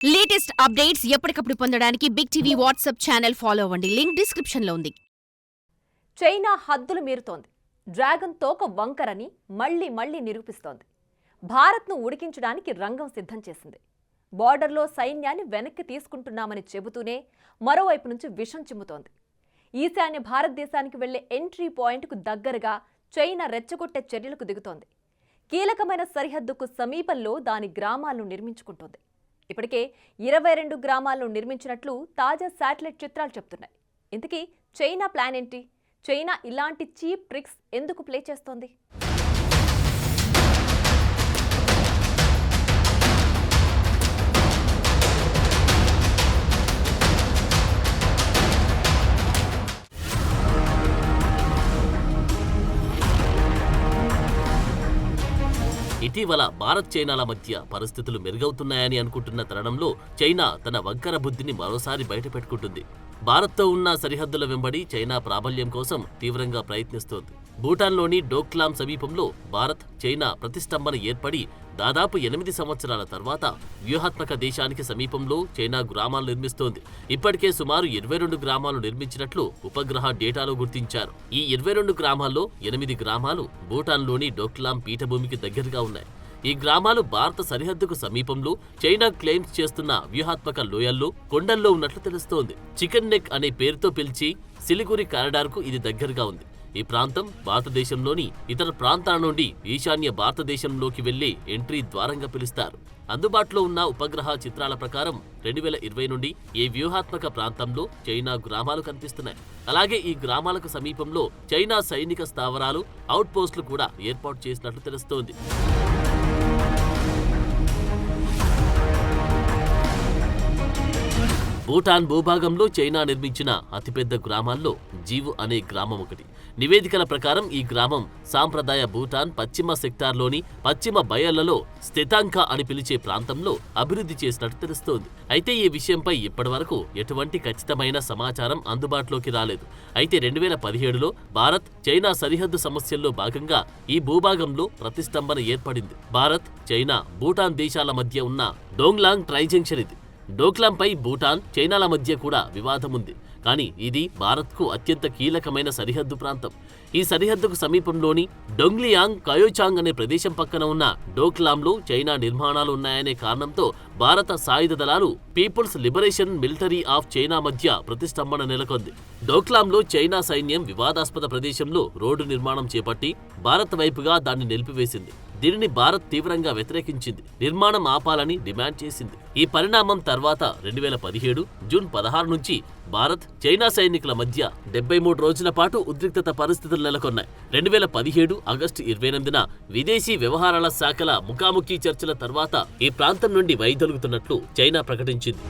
Latest updates ఎప్పటికప్పుడు పొందడానికి big TV WhatsApp channel follow అవ్వండి. లింక్ డిస్క్రిప్షన్ లో ఉంది. చైనా హద్దులు మీరుతోంది. డ్రాగన్ తోక వంకరని మళ్లీ నిరూపిస్తోంది. భారత్ను ఉడికించడానికి రంగం సిద్ధం చేసింది. బోర్డర్లో సైన్యాన్ని వెనక్కి తీసుకుంటున్నామని చెబుతూనే మరోవైపు నుంచి విషం చిమ్ముతోంది. ఈశాన్య భారతదేశానికి వెళ్లే ఎంట్రీ పాయింట్కు దగ్గరగా చైనా రెచ్చగొట్టే చర్యలకు దిగుతోంది. కీలకమైన సరిహద్దుకు సమీపంలో దాని గ్రామాలను నిర్మించుకుంటోంది. ఇప్పటికే 22 గ్రామాలను నిర్మించినట్లు తాజా శాటిలైట్ చిత్రాలు చెప్తున్నాయి. ఇంతకీ చైనా ప్లాన్ ఏంటి? చైనా ఇలాంటి చీప్ ట్రిక్స్ ఎందుకు ప్లే చేస్తోంది? ఇటీవల భారత్ చైనాల మధ్య పరిస్థితులు మెరుగవుతున్నాయని అనుకుంటున్న తరుణంలో చైనా తన వంకర బుద్ధిని మరోసారి బయటపెట్టుకుంటుంది. భారత్తో ఉన్న సరిహద్దుల వెంబడి చైనా ప్రాబల్యం కోసం తీవ్రంగా ప్రయత్నిస్తోంది. భూటాన్లోని డోక్లాం సమీపంలో భారత్ చైనా ప్రతిష్టంభన ఏర్పడి దాదాపు 8 సంవత్సరాల తర్వాత వ్యూహాత్మక దేశానికి సమీపంలో చైనా గ్రామాలు నిర్మిస్తోంది. ఇప్పటికే సుమారు 22 గ్రామాలు నిర్మించినట్లు ఉపగ్రహ డేటాలో గుర్తించారు. ఈ 22 గ్రామాల్లో 8 గ్రామాలు భూటాన్లోని డోక్లాం పీఠభూమికి దగ్గరగా ఉన్నాయి. ఈ గ్రామాలు భారత సరిహద్దుకు సమీపంలో చైనా క్లెయిమ్స్ చేస్తున్న వ్యూహాత్మక లోయల్లో, కొండల్లో ఉన్నట్లు తెలుస్తోంది. చికెన్ నెక్ అనే పేరుతో పిలిచి సిలిగురి కారిడార్కు ఇది దగ్గరగా ఉంది. ఈ ప్రాంతం భారతదేశంలోని ఇతర ప్రాంతాల నుండి ఈశాన్య భారతదేశంలోకి వెళ్లే ఎంట్రీ ద్వారంగా పిలుస్తారు. అందుబాటులో ఉన్న ఉపగ్రహ చిత్రాల ప్రకారం 2020 నుండి ఈ వ్యూహాత్మక ప్రాంతంలో చైనా గ్రామాలు కనిపిస్తున్నాయి. అలాగే ఈ గ్రామాలకు సమీపంలో చైనా సైనిక స్థావరాలు, అవుట్ పోస్టులు కూడా ఏర్పాటు చేసినట్లు తెలుస్తోంది. భూటాన్ భూభాగంలో చైనా నిర్మించిన అతిపెద్ద గ్రామాల్లో జీవు అనే గ్రామం ఒకటి. నివేదికల ప్రకారం ఈ గ్రామం సాంప్రదాయ భూటాన్ పశ్చిమ సెక్టార్లోని పశ్చిమ బయళ్లలో స్థితాంక అని పిలిచే ప్రాంతంలో అభివృద్ధి చేసినట్టు తెలుస్తోంది. అయితే ఈ విషయంపై ఇప్పటివరకు ఎటువంటి ఖచ్చితమైన సమాచారం అందుబాటులోకి రాలేదు. అయితే 2017లో భారత్ చైనా సరిహద్దు సమస్యల్లో భాగంగా ఈ భూభాగంలో ప్రతిష్టంభన ఏర్పడింది. భారత్, చైనా, భూటాన్ దేశాల మధ్య ఉన్న డోంగ్లాంగ్ ట్రై జంక్షన్ ఇది. డోక్లాంపై భూటాన్, చైనాల మధ్య కూడా వివాదం ఉంది. కానీ ఇది భారత్కు అత్యంత కీలకమైన సరిహద్దు ప్రాంతం. ఈ సరిహద్దుకు సమీపంలోని డొంగ్లియాంగ్ కయోచాంగ్ అనే ప్రదేశం పక్కన ఉన్న డోక్లాంలో చైనా నిర్మాణాలు ఉన్నాయనే కారణంతో భారత సాయుధ దళాలు, people's liberation military of China మధ్య ప్రతిష్టంభన నెలకొంది. డోక్లాంలో చైనా సైన్యం వివాదాస్పద ప్రదేశంలో రోడ్డు నిర్మాణం చేపట్టి భారత్ వైపుగా దాన్ని నిలిపివేసింది. దీనిని భారత్ తీవ్రంగా వ్యతిరేకించింది. నిర్మాణం ఆపాలని డిమాండ్ చేసింది. ఈ పరిణామం తర్వాత 2017 జూన్ 16 నుంచి భారత్, చైనా సైనికుల మధ్య 73 రోజుల పాటు ఉద్రిక్తత పరిస్థితులు నెలకొన్నాయి. 2017 ఆగస్టు 28న విదేశీ వ్యవహారాల శాఖల ముఖాముఖి చర్చల తర్వాత ఈ ప్రాంతం నుండి వైదొలుగుతున్నట్లు చైనా ప్రకటించింది.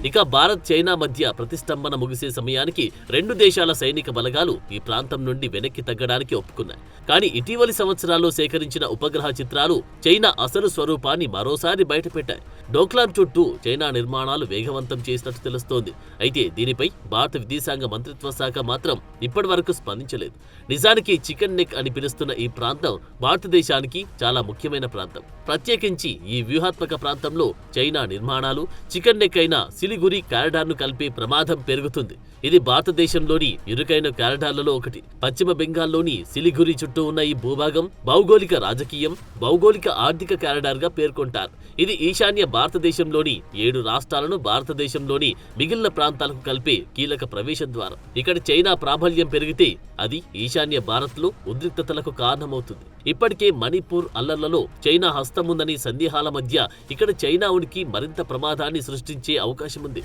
ఇక భారత్, చైనా మధ్య ప్రతిష్టంభన ముగిసే సమయానికి 2 దేశాల సైనిక బలగాలు ఈ ప్రాంతం నుండి వెనక్కి తగ్గడానికి ఒప్పుకున్నాయి. కానీ ఇటీవలి సంవత్సరాల్లో సేకరించిన ఉపగ్రహ చిత్రాలు చైనా అసలు స్వరూపాన్ని మరోసారి బయటపెట్టాయి. డోక్లాం చుట్టూ చైనా నిర్మాణాలు వేగవంతం చేసినట్టు తెలుస్తోంది. అయితే దీనిపై భారత విదేశాంగ మంత్రిత్వ శాఖ మాత్రం ఇప్పటివరకు స్పందించలేదు. నిజానికి చికెన్ నెక్ అని పిలుస్తున్న ఈ ప్రాంతం భారతదేశానికి చాలా ముఖ్యమైన ప్రాంతం. ప్రత్యేకించి ఈ వ్యూహాత్మక ప్రాంతంలో చైనా నిర్మాణాలు చికెన్ నెక్ అయిన సిలిగురి కారిడార్ను కలిపే ప్రమాదం పెరుగుతుంది. ఇది భారతదేశంలోని ఇరుకైన కారిడార్లలో ఒకటి. పశ్చిమ బెంగాల్లోని సిలిగురి చుట్టూ ఉన్న ఈ భూభాగం భౌగోళిక రాజకీయం, భౌగోళిక ఆర్థిక కారిడార్గా పేర్కొంటారు. ఇది ఈశాన్య భారతదేశంలోని 7 రాష్ట్రాలను భారతదేశంలోని మిగిలిన ప్రాంతాలకు కలిపే కీలక ప్రవేశ ద్వారం. ఇక్కడ చైనా ప్రాబల్యం పెరిగితే అది ఈశాన్య భారత్లో ఉద్రిక్తతలకు కారణమవుతుంది. ఇప్పటికే మణిపూర్ అల్లర్లలో చైనా హస్తముందని సందేహాల మధ్య ఇక్కడ చైనా ఉనికి మరింత ప్రమాదాన్ని సృష్టించే అవకాశం ఉంది.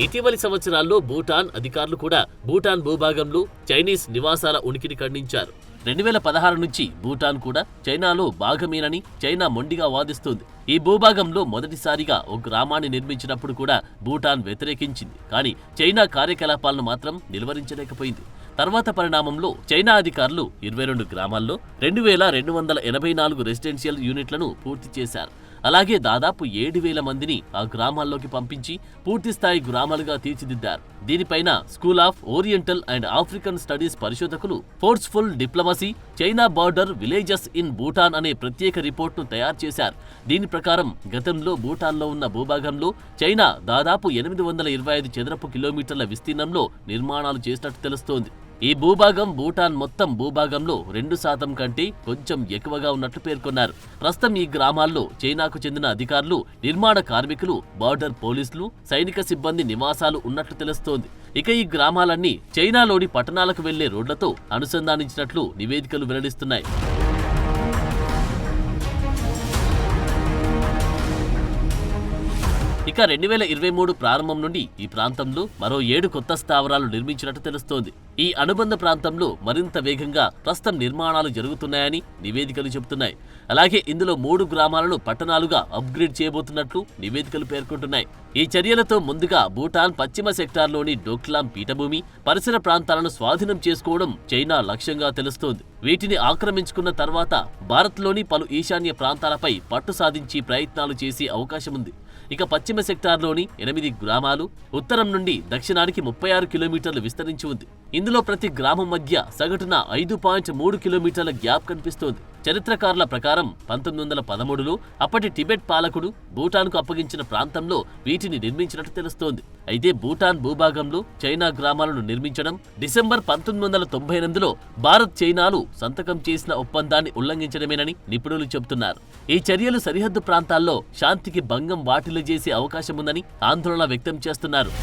ఇటీవలి సంవత్సరాల్లో భూటాన్ అధికారులు కూడా భూటాన్ భూభాగంలో చైనీస్ నివాసాల ఉనికిని ఖండించారు. 2016 నుంచి భూటాన్ కూడా చైనాలో భాగమేనని చైనా మొండిగా వాదిస్తోంది. ఈ భూభాగంలో మొదటిసారిగా ఓ గ్రామాన్ని నిర్మించినప్పుడు కూడా భూటాన్ వ్యతిరేకించింది. కానీ చైనా కార్యకలాపాలను మాత్రం నిలువరించలేకపోయింది. తర్వాత పరిణామంలో చైనా అధికారులు 22 గ్రామాల్లో 2284 రెసిడెన్షియల్ యూనిట్లను పూర్తి చేశారు. అలాగే దాదాపు 7,000 మందిని ఆ గ్రామాల్లోకి పంపించి పూర్తిస్థాయి గ్రామాలుగా తీర్చిదిద్దారు. దీనిపైన school of oriental and African studies పరిశోధకులు forceful diplomacy China border villages in Bhutan అనే ప్రత్యేక రిపోర్ట్ను తయారు చేశారు. దీని ప్రకారం గతంలో భూటాన్లో ఉన్న భూభాగంలో చైనా దాదాపు 825 చదరపు కిలోమీటర్ల విస్తీర్ణంలో నిర్మాణాలు చేసినట్టు తెలుస్తోంది. ఈ భూభాగం భూటాన్ మొత్తం భూభాగంలో 2% కంటే కొంచెం ఎక్కువగా ఉన్నట్లు పేర్కొన్నారు. ప్రస్తుతం ఈ గ్రామాల్లో చైనాకు చెందిన అధికారులు, నిర్మాణ కార్మికులు, బార్డర్ పోలీసులు, సైనిక సిబ్బంది నివాసాలు ఉన్నట్లు తెలుస్తోంది. ఇక ఈ గ్రామాలన్నీ చైనాలోని పట్టణాలకు వెళ్లే రోడ్లతో అనుసంధానించినట్లు నివేదికలు వెల్లడిస్తున్నాయి. ఇక 2023 ప్రారంభం నుండి ఈ ప్రాంతంలో మరో 7 కొత్త స్థావరాలు నిర్మించినట్టు తెలుస్తోంది. ఈ అనుబంధ ప్రాంతంలో మరింత వేగంగా ప్రస్తుతం నిర్మాణాలు జరుగుతున్నాయని నివేదికలు చెబుతున్నాయి. అలాగే ఇందులో 3 గ్రామాలను పట్టణాలుగా అప్గ్రేడ్ చేయబోతున్నట్లు నివేదికలు పేర్కొంటున్నాయి. ఈ చర్యలతో ముందుగా భూటాన్ పశ్చిమ సెక్టార్లోని డోక్లాం పీఠభూమి, పరిసర ప్రాంతాలను స్వాధీనం చేసుకోవడం చైనా లక్ష్యంగా తెలుస్తోంది. వీటిని ఆక్రమించుకున్న తర్వాత భారత్లోని పలు ఈశాన్య ప్రాంతాలపై పట్టు సాధించి ప్రయత్నాలు చేసే అవకాశముంది. ఇక పశ్చిమ సెక్టార్లోని 8 గ్రామాలు ఉత్తరం నుండి దక్షిణానికి 36 కిలోమీటర్లు విస్తరించి ఉంది. ఇందులో ప్రతి గ్రామం మధ్య సగటున 5.3 కిలోమీటర్ల గ్యాప్ కనిపిస్తోంది. చరిత్రకారుల ప్రకారం 1913లో అప్పటి టిబెట్ పాలకుడు భూటాన్కు అప్పగించిన ప్రాంతంలో వీటిని నిర్మించినట్టు తెలుస్తోంది. అయితే భూటాన్ భూభాగంలో చైనా గ్రామాలను నిర్మించడం డిసెంబర్ 1998లో భారత్ చైనాలు సంతకం చేసిన ఒప్పందాన్ని ఉల్లంఘించడమేనని నిపుణులు చెబుతున్నారు. ఈ చర్యలు సరిహద్దు ప్రాంతాల్లో శాంతికి భంగం వాటిల్లజేసే అవకాశముందని ఆందోళన వ్యక్తం చేస్తున్నారు.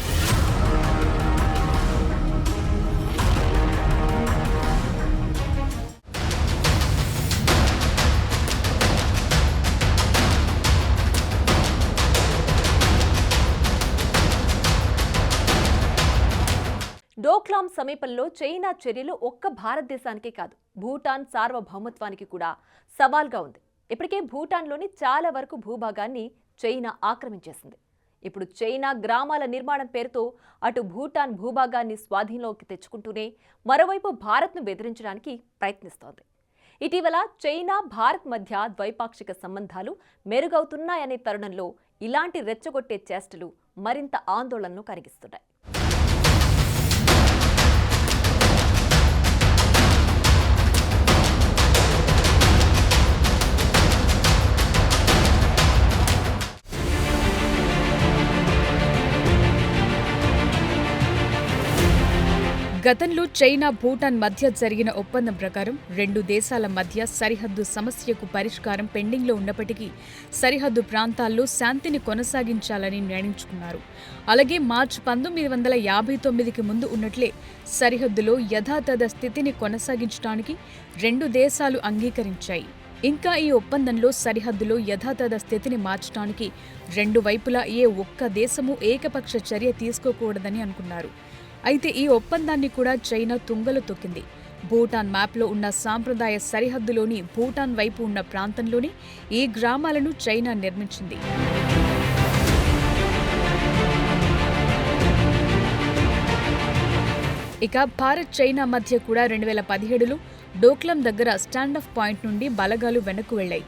డోక్లాం సమీపంలో చైనా చర్యలు ఒక్క భారతదేశానికే కాదు, భూటాన్ సార్వభౌమత్వానికి కూడా సవాల్గా ఉంది. ఇప్పటికే భూటాన్లోని చాలా వరకు భూభాగాన్ని చైనా ఆక్రమించేసింది. ఇప్పుడు చైనా గ్రామాల నిర్మాణం పేరుతో అటు భూటాన్ భూభాగాన్ని స్వాధీనంలోకి తెచ్చుకుంటూనే మరోవైపు భారత్ను బెదిరించడానికి ప్రయత్నిస్తోంది. ఇటీవల చైనా భారత్ మధ్య ద్వైపాక్షిక సంబంధాలు మెరుగవుతున్నాయనే తరుణంలో ఇలాంటి రెచ్చగొట్టే చేష్టలు మరింత ఆందోళనను కలిగిస్తున్నాయి. గతంలో చైనా భూటాన్ మధ్య జరిగిన ఒప్పందం ప్రకారం 2 దేశాల మధ్య సరిహద్దు సమస్యకు పరిష్కారం పెండింగ్లో ఉన్నప్పటికీ సరిహద్దు ప్రాంతాల్లో శాంతిని కొనసాగించాలని నిర్ణయించుకున్నారు. అలాగే మార్చి 1959కి ముందు ఉన్నట్లే సరిహద్దులో యథాతథ స్థితిని కొనసాగించడానికి 2 దేశాలు అంగీకరించాయి. ఇంకా ఈ ఒప్పందంలో సరిహద్దులో యథాతథ స్థితిని మార్చడానికి 2 వైపులా ఏ ఒక్క దేశమూ ఏకపక్ష చర్య తీసుకోకూడదని అనుకున్నారు. అయితే ఈ ఒప్పందాన్ని కూడా చైనా తుంగలో తొక్కింది. భూటాన్ మ్యాప్లో ఉన్న సాంప్రదాయ సరిహద్దులోని భూటాన్ వైపు ఉన్న ప్రాంతంలోనే ఈ గ్రామాలను చైనా నిర్మించింది. ఇక భారత్ చైనా మధ్య కూడా 2017లో డోక్లాం దగ్గర స్టాండ్ ఆఫ్ పాయింట్ నుండి బలగాలు వెనక్కు వెళ్లాయి.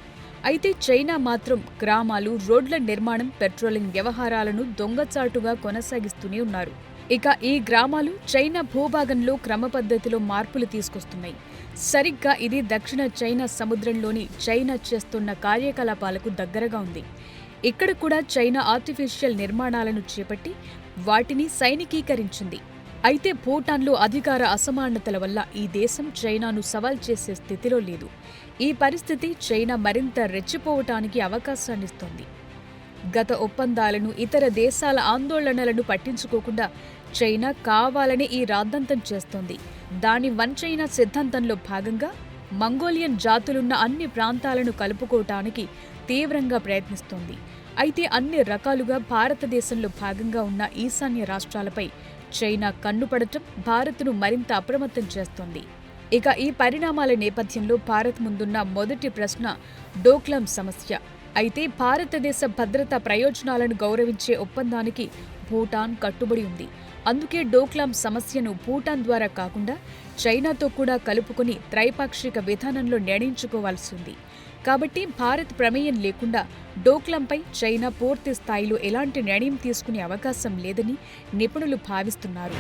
అయితే చైనా మాత్రం గ్రామాలు, రోడ్ల నిర్మాణం, పెట్రోలింగ్ వ్యవహారాలను దొంగచాటుగా కొనసాగిస్తూనే ఉన్నారు. ఇక ఈ గ్రామాలు చైనా భూభాగంలో క్రమపద్ధతిలో మార్పులు తీసుకొస్తున్నాయి. సరిగ్గా ఇది దక్షిణ చైనా సముద్రంలోని చైనా చేస్తున్న కార్యకలాపాలకు దగ్గరగా ఉంది. ఇక్కడ కూడా చైనా ఆర్టిఫిషియల్ నిర్మాణాలను చేపట్టి వాటిని సైనికీకరించింది. అయితే భూటాన్లో అధికార అసమానతల వల్ల ఈ దేశం చైనాను సవాల్ చేసే స్థితిలో లేదు. ఈ పరిస్థితి చైనా మరింత రెచ్చిపోవటానికి అవకాశాన్నిస్తోంది. గత ఒప్పందాలను, ఇతర దేశాల ఆందోళనలను పట్టించుకోకుండా చైనా కావాలని ఈ రాద్ధాంతం చేస్తోంది. దాని వన్ చైనా సిద్ధాంతంలో భాగంగా మంగోలియన్ జాతులున్న అన్ని ప్రాంతాలను కలుపుకోవటానికి తీవ్రంగా ప్రయత్నిస్తోంది. అయితే అన్ని రకాలుగా భారతదేశంలో భాగంగా ఉన్న ఈశాన్య రాష్ట్రాలపై చైనా కన్నుపడటం భారత్ను మరింత అప్రమత్తం చేస్తోంది. ఇక ఈ పరిణామాల నేపథ్యంలో భారత్ ముందున్న మొదటి ప్రశ్న డోక్లాం సమస్య. అయితే భారతదేశ భద్రతా ప్రయోజనాలను గౌరవించే ఒప్పందానికి భూటాన్ కట్టుబడి ఉంది. అందుకే డోక్లాం సమస్యను భూటాన్ ద్వారా కాకుండా చైనాతో కూడా కలుపుకుని త్రైపాక్షిక విధానంలో నిర్ణయించుకోవాల్సి ఉంది. కాబట్టి భారత్ ప్రమేయం లేకుండా డోక్లాంపై చైనా పూర్తి స్థాయిలో ఎలాంటి నిర్ణయం తీసుకునే అవకాశం లేదని నిపుణులు భావిస్తున్నారు.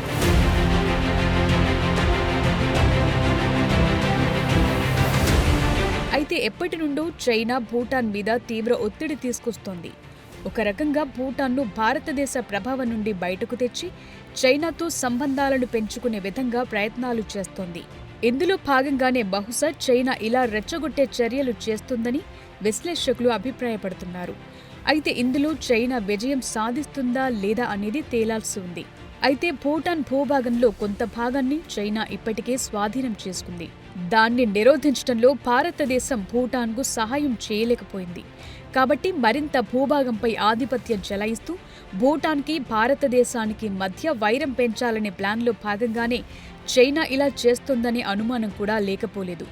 అయితే ఎప్పటి నుండో చైనా భూటాన్ మీద తీవ్ర ఒత్తిడి తీసుకొస్తోంది. ఒక రకంగా భూటాన్ను భారతదేశ ప్రభావం నుండి బయటకు తెచ్చి చైనాతో సంబంధాలను పెంచుకునే విధంగా ప్రయత్నాలు చేస్తోంది. ఇందులో భాగంగానే బహుశా చైనా ఇలా రెచ్చగొట్టే చర్యలు చేస్తుందని విశ్లేషకులు అభిప్రాయపడుతున్నారు. అయితే ఇందులో చైనా విజయం సాధిస్తుందా లేదా అనేది తేలాల్సి ఉంది. అయితే భూటాన్ భూభాగంలో కొంత భాగాన్ని చైనా ఇప్పటికే స్వాధీనం చేసుకుంది. దాన్ని నిరోధించడంలో భారతదేశం భూటాన్కు సహాయం చేయలేకపోయింది. కాబట్టి మరింత భూభాగంపై ఆధిపత్యం చెలాయిస్తూ భూటాన్కి భారతదేశానికి మధ్య వైరం పెంచాలనే ప్లాన్లో భాగంగానే చైనా ఇలా చేస్తోందనే అనుమానం కూడా లేకపోలేదు.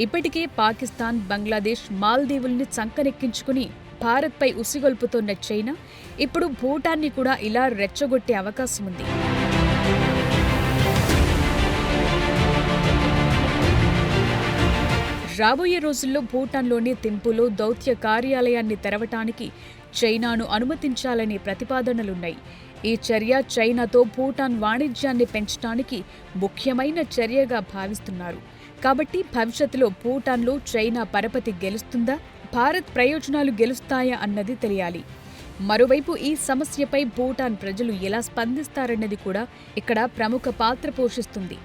ఇప్పటికే పాకిస్తాన్, బంగ్లాదేశ్, మాల్దీవుల్ని చంకనెక్కించుకుని భారత్పై ఉసిగొల్పుతోన్న చైనా ఇప్పుడు భూటాన్ని కూడా ఇలా రెచ్చగొట్టే అవకాశం ఉంది. రాబోయే రోజుల్లో భూటాన్లోని థింపులో దౌత్య కార్యాలయాన్ని తెరవటానికి చైనాను అనుమతించాలనే ప్రతిపాదనలున్నాయి. ఈ చర్య చైనాతో భూటాన్ వాణిజ్యాన్ని పెంచడానికి ముఖ్యమైన చర్యగా భావిస్తున్నారు. కాబట్టి భవిష్యత్తులో భూటాన్లో చైనా పరపతి గెలుస్తుందా, భారత్ ప్రయోజనాలు గెలుస్తాయా అన్నది తెలియాలి. మరోవైపు ఈ సమస్యపై భూటాన్ ప్రజలు ఎలా స్పందిస్తారన్నది కూడా ఇక్కడ ప్రముఖ పాత్ర పోషిస్తుంది.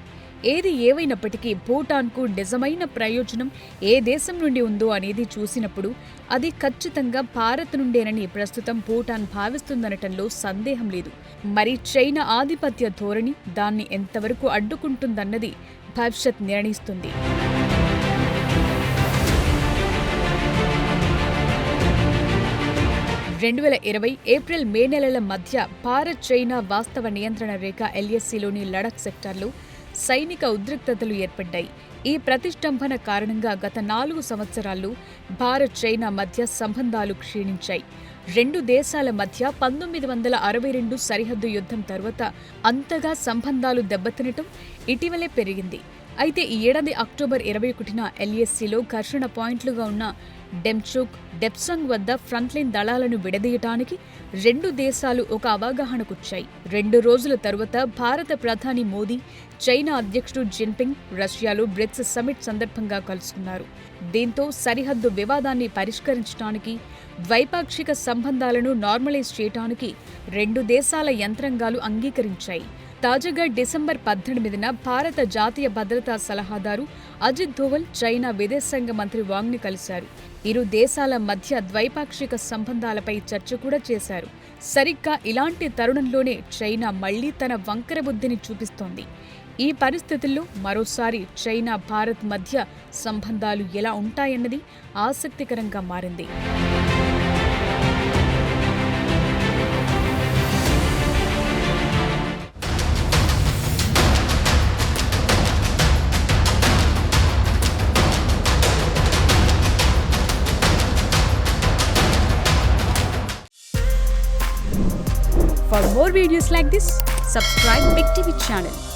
ఏది ఏవైనప్పటికీ భూటాన్కు నిజమైన ప్రయోజనం ఏ దేశం నుండి ఉందో అనేది చూసినప్పుడు అది ఖచ్చితంగా భారత్ నుండేనని ప్రస్తుతం భూటాన్ భావిస్తుందనటంలో సందేహం లేదు. మరి చైనా ఆధిపత్య ధోరణి దాన్ని ఎంతవరకు అడ్డుకుంటుందన్నది భవిష్యత్ నిర్ణయిస్తుంది. 2020 ఏప్రిల్ మే నెలల మధ్య భారత్ చైనా వాస్తవ నియంత్రణ రేఖ LACలోని లడఖ్ సెక్టార్లో సైనిక ఉద్రిక్తతలు ఏర్పడ్డాయి. ఈ ప్రతిష్టంభన కారణంగా గత 4 సంవత్సరాల్లో భారత్ చైనా మధ్య సంబంధాలు క్షీణించాయి. రెండు దేశాల మధ్య 1962 సరిహద్దు యుద్ధం తర్వాత అంతగా సంబంధాలు దెబ్బతినటం ఇటీవలే పెరిగింది. అయితే ఈ ఏడాది అక్టోబర్ 21న LACలో ఘర్షణ పాయింట్లుగా ఉన్న డెమ్చోక్, డెప్సంగ్ వద్ద ఫ్రంట్లైన్ దళాలను విడదీయటానికి రెండు దేశాలు ఒక అవగాహనకొచ్చాయి. 2 రోజుల తరువాత భారత ప్రధాని మోదీ, చైనా అధ్యక్షుడు జిన్పింగ్ రష్యాలో బ్రిక్స్ సమిట్ సందర్భంగా కలుసుకున్నారు. దీంతో సరిహద్దు వివాదాన్ని పరిష్కరించడానికి, ద్వైపాక్షిక సంబంధాలను నార్మలైజ్ చేయడానికి రెండు దేశాల యంత్రాంగాలు అంగీకరించాయి. తాజాగా డిసెంబర్ 18న భారత జాతీయ భద్రతా సలహాదారు అజిత్ దోవల్ చైనా విదేశాంగ మంత్రి వాంగ్ని కలిశారు. ఇరు దేశాల మధ్య ద్వైపాక్షిక సంబంధాలపై చర్చ కూడా చేశారు. సరిగ్గా ఇలాంటి తరుణంలోనే చైనా మళ్లీ తన వంకర బుద్ధిని చూపిస్తోంది. ఈ పరిస్థితుల్లో మరోసారి చైనా భారత్ మధ్య సంబంధాలు ఎలా ఉంటాయన్నది ఆసక్తికరంగా మారింది. For more videos like this, subscribe Big TV channel.